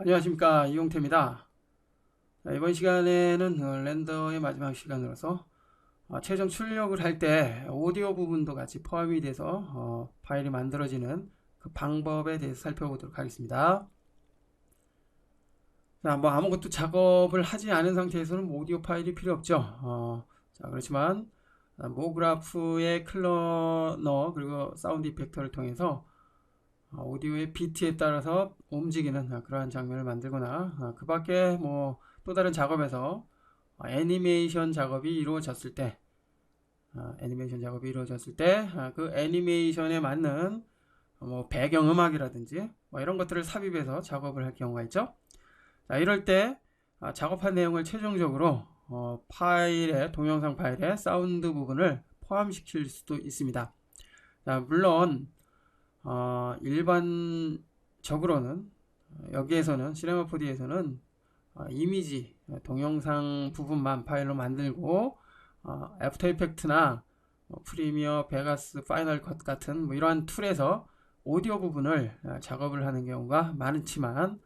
안녕하십니까, 이용태입니다. 이번 시간에는 렌더의 마지막 시간으로서 최종 출력을 할 때 오디오 부분도 같이 포함이 돼서 파일이 만들어지는 그 방법에 대해서 살펴보도록 하겠습니다. 자, 뭐 아무것도 작업을 하지 않은 상태에서는 오디오 파일이 필요 없죠. 자, 그렇지만 모그라프의 클러너 그리고 사운드 이펙터를 통해서 오디오의 비트에 따라서 움직이는 그러한 장면을 만들거나 그 밖에 뭐 또 다른 작업에서 애니메이션 작업이 이루어졌을 때 그 애니메이션에 맞는 뭐 배경음악이라든지 뭐 이런 것들을 삽입해서 작업을 할 경우가 있죠. 자, 이럴 때 작업한 내용을 최종적으로 동영상 파일에 사운드 부분을 포함시킬 수도 있습니다. 자, 물론 일반적으로는 여기에서는 시네마4D에서는 이미지 동영상 부분만 파일로 만들고 애프터 이펙트나 프리미어, 베가스, 파이널 컷 같은 뭐 이러한 툴에서 오디오 부분을 작업을 하는 경우가 많지만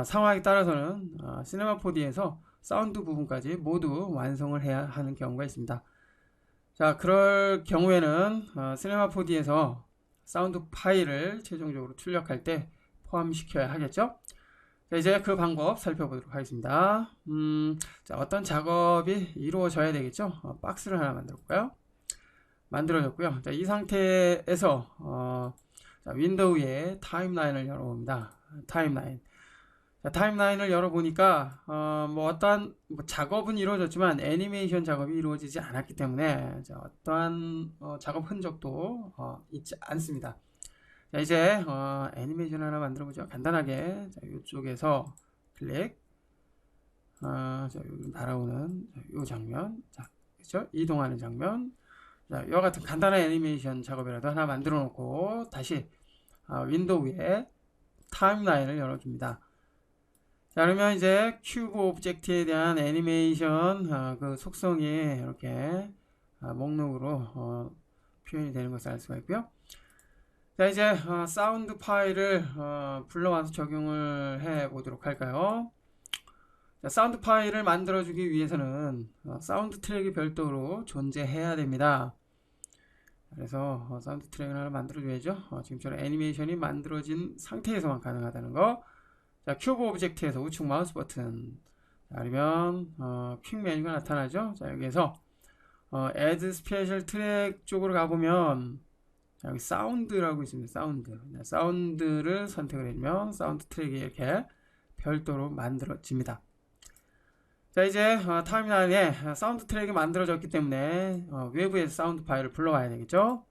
상황에 따라서는 시네마4D에서 사운드 부분까지 모두 완성을 해야 하는 경우가 있습니다. 자, 그럴 경우에는 시네마4D에서 사운드 파일을 최종적으로 출력할 때 포함시켜야 하겠죠. 자, 이제 그 방법 살펴보도록 하겠습니다. 자, 어떤 작업이 이루어져야 되겠죠. 박스를 하나 만들어 볼까요? 만들어졌고요. 자, 이 상태에서 자, 윈도우에 타임라인을 열어봅니다. 타임라인. 자, 타임라인을 열어보니까 뭐 어떠한 작업은 이루어졌지만 애니메이션 작업이 이루어지지 않았기 때문에 자, 어떠한 작업 흔적도 있지 않습니다. 자, 이제 애니메이션 하나 만들어 보죠. 간단하게. 자, 이쪽에서 클릭. 자, 여기 날아오는 이 장면. 자, 그렇죠? 이동하는 장면. 자, 이와 같은 간단한 애니메이션 작업이라도 하나 만들어 놓고 다시 윈도우에 타임라인을 열어줍니다. 자, 그러면 이제 큐브 오브젝트에 대한 애니메이션 그 속성이 이렇게 목록으로 표현이 되는 것을 알 수가 있고요. 자, 이제 사운드 파일을 불러와서 적용을 해 보도록 할까요? 자, 사운드 파일을 만들어주기 위해서는 사운드 트랙이 별도로 존재해야 됩니다. 그래서 사운드 트랙을 하나 만들어줘야죠. 지금처럼 애니메이션이 만들어진 상태에서만 가능하다는 거. 자, 큐브 오브젝트에서 우측 마우스 버튼 아니면 퀵 메뉴가 나타나죠. 자, 여기에서 Add Special Track 쪽으로 가보면 여기 사운드라고 있습니다. 사운드를 선택을 해주면 사운드 트랙이 이렇게 별도로 만들어집니다. 자, 이제 타임라인에 사운드 트랙이 만들어졌기 때문에 외부에서 사운드 파일을 불러와야 되겠죠.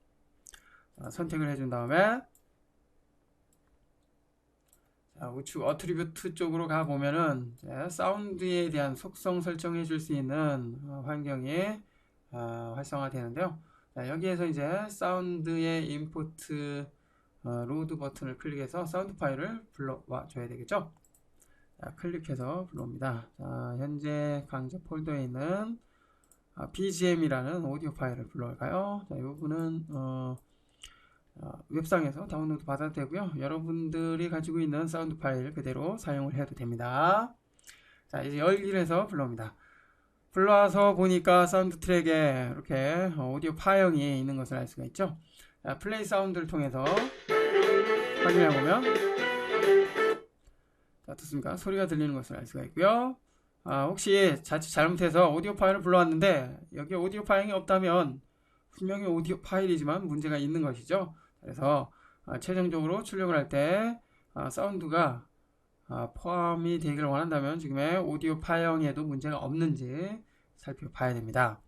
자, 선택을 해준 다음에 자, 우측 어트리뷰트 쪽으로 가보면은 사운드에 대한 속성 설정해 줄 수 있는 환경이 활성화되는데요. 자, 여기에서 이제 사운드의 임포트 로드 버튼을 클릭해서 사운드 파일을 불러와 줘야 되겠죠. 자, 클릭해서 불러옵니다. 자, 현재 강좌 폴더에 있는 BGM이라는 오디오 파일을 불러올까요? 자, 이 부분은 웹상에서 다운로드 받아도 되고요. 여러분들이 가지고 있는 사운드 파일 그대로 사용을 해도 됩니다. 자, 이제 열기를 해서 불러옵니다. 불러와서 보니까 사운드 트랙에 이렇게 오디오 파형이 있는 것을 알 수가 있죠. 자, 플레이 사운드를 통해서 확인해보면 자, 어떻습니까? 소리가 들리는 것을 알 수가 있고요. 혹시 자칫 잘못해서 오디오 파일을 불러왔는데 여기 오디오 파형이 없다면 분명히 오디오 파일이지만 문제가 있는 것이죠. 그래서 최종적으로 출력을 할 때 사운드가 포함이 되기를 원한다면 지금의 오디오 파형에도 문제가 없는지 살펴봐야 됩니다.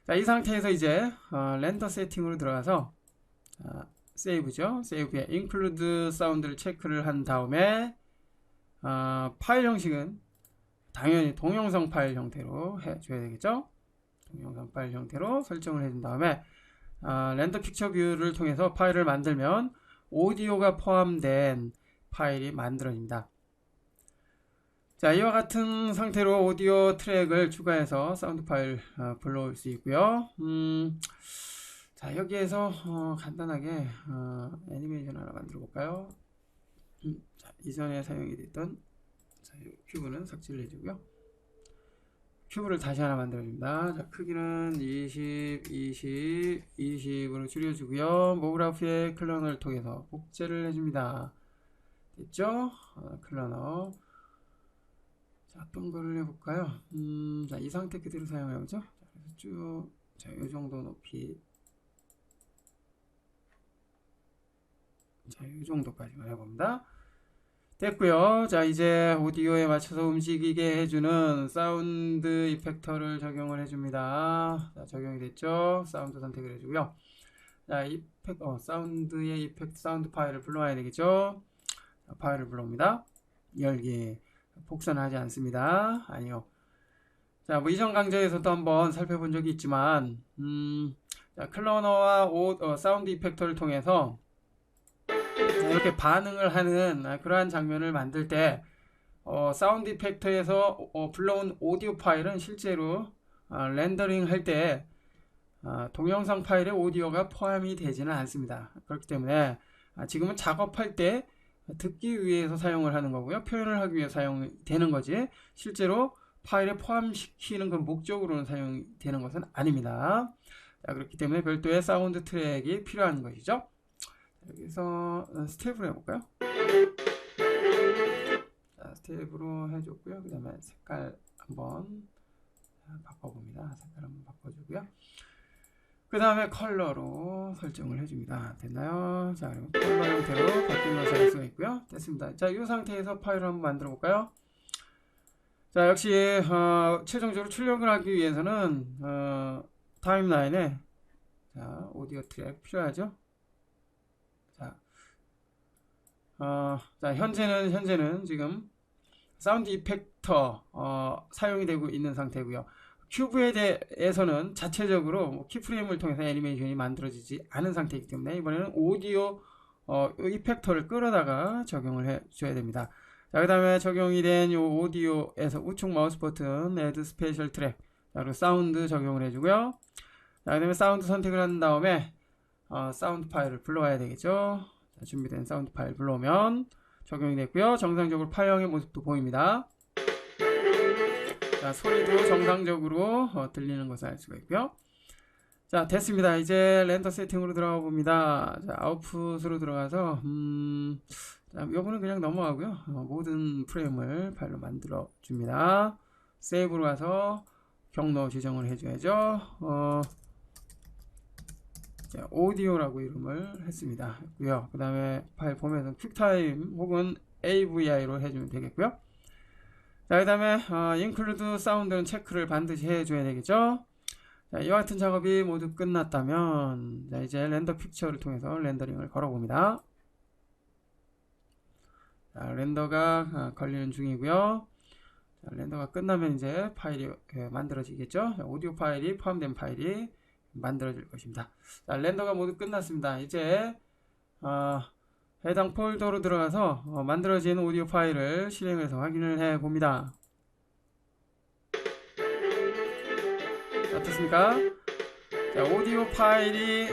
자, 이 상태에서 이제 렌더 세팅으로 들어가서 세이브죠. 세이브에 include 사운드를 체크를 한 다음에 파일 형식은 당연히 동영상 파일 형태로 해줘야 되겠죠. 동영상 파일 형태로 설정을 해준 다음에 렌더 픽처 뷰를 통해서 파일을 만들면 오디오가 포함된 파일이 만들어집니다. 자, 이와 같은 상태로 오디오 트랙을 추가해서 사운드 파일 불러올 수 있고요. 자, 여기에서 간단하게 애니메이션 하나 만들어 볼까요? 자, 이전에 사용이 됐던 큐브는 삭제를 해주고요. 큐브를 다시 하나 만들어줍니다. 자, 크기는 20, 20, 20으로 줄여주고요. 모그라프의 클러너를 통해서 복제를 해줍니다. 됐죠? 클러너. 자, 어떤 거를 해볼까요? 자, 이 상태 그대로 사용해보죠. 자, 그래서 쭉, 자, 요 정도 높이. 자, 이 정도까지만 해봅니다. 됐고요. 자, 이제 오디오에 맞춰서 움직이게 해주는 사운드 이펙터를 적용을 해줍니다. 자, 적용이 됐죠? 사운드 선택을 해주고요. 자, 사운드의 이펙트 사운드 파일을 불러와야 되겠죠? 자, 파일을 불러옵니다. 열기. 복선하지 않습니다. 아니요. 자, 뭐 이전 강좌에서도 한번 살펴본 적이 있지만, 자, 클러너와 사운드 이펙터를 통해서 이렇게 반응을 하는 그러한 장면을 만들 때 사운드 이펙터에서 불러온 오디오 파일은 실제로 렌더링 할 때 동영상 파일에 오디오가 포함이 되지는 않습니다. 그렇기 때문에 지금은 작업할 때 듣기 위해서 사용을 하는 거고요. 표현을 하기 위해 사용되는 거지 실제로 파일에 포함시키는 그 목적으로는 사용되는 것은 아닙니다. 자, 그렇기 때문에 별도의 사운드 트랙이 필요한 것이죠. 여기서 스텝으로 해볼까요? 자, 스텝으로 해줬고요. 그 다음에 색깔 한번 바꿔봅니다. 색깔 한번 바꿔주고요. 그 다음에 컬러로 설정을 해줍니다. 됐나요? 자, 그럼 컬러 형태로 바뀐 것을 알 수가 있고요. 됐습니다. 자, 이 상태에서 파일을 한번 만들어 볼까요? 자, 역시 최종적으로 출력을 하기 위해서는 타임라인에 자, 오디오 트랙 필요하죠. 자, 현재는 지금 사운드 이펙터 사용이 되고 있는 상태고요. 큐브에 대해서는 자체적으로 키프레임을 통해서 애니메이션이 만들어지지 않은 상태이기 때문에 이번에는 오디오 이펙터를 끌어다가 적용을 해 줘야 됩니다. 자, 그 다음에 적용이 된 이 오디오에서 우측 마우스 버튼 Add Special Track, 자, 그리고 사운드 적용을 해주고요. 자, 그 다음에 사운드 선택을 한 다음에 사운드 파일을 불러와야 되겠죠. 자, 준비된 사운드 파일 불러오면 적용이 됐고요. 정상적으로 파형의 모습도 보입니다. 자, 소리도 정상적으로 들리는 것을 알 수가 있고요. 자, 됐습니다. 이제 렌더 세팅으로 들어가 봅니다. 자, 아웃풋으로 들어가서 자, 요거는 그냥 넘어가고요. 모든 프레임을 파일로 만들어 줍니다. 세이브로 가서 경로 지정을 해줘야죠. 자, 오디오라고 이름을 했습니다. 그 다음에 파일 보면서 퀵타임 혹은 AVI로 해주면 되겠고요. 자, 그 다음에 include 사운드는 체크를 반드시 해줘야 되겠죠. 자, 이와 같은 작업이 모두 끝났다면 자, 이제 렌더 픽처를 통해서 렌더링을 걸어봅니다. 자, 렌더가 걸리는 중이고요. 자, 렌더가 끝나면 이제 파일이 만들어지겠죠. 자, 오디오 파일이 포함된 파일이 만들어질 것입니다. 자, 렌더가 모두 끝났습니다. 이제 해당 폴더로 들어가서 만들어진 오디오 파일을 실행해서 확인을 해 봅니다. 어떻습니까? 자, 오디오 파일이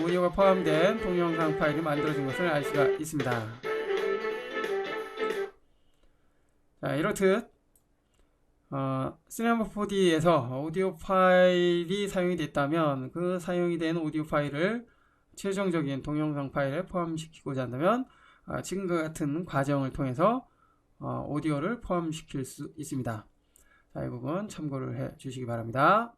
오디오가 포함된 동영상 파일이 만들어진 것을 알 수가 있습니다. 자, 이렇듯 시네마 4D에서 오디오 파일이 사용이 됐다면 그 사용이 된 오디오 파일을 최종적인 동영상 파일에 포함시키고자 한다면 지금과 같은 과정을 통해서 오디오를 포함시킬 수 있습니다. 자, 이 부분 참고를 해 주시기 바랍니다.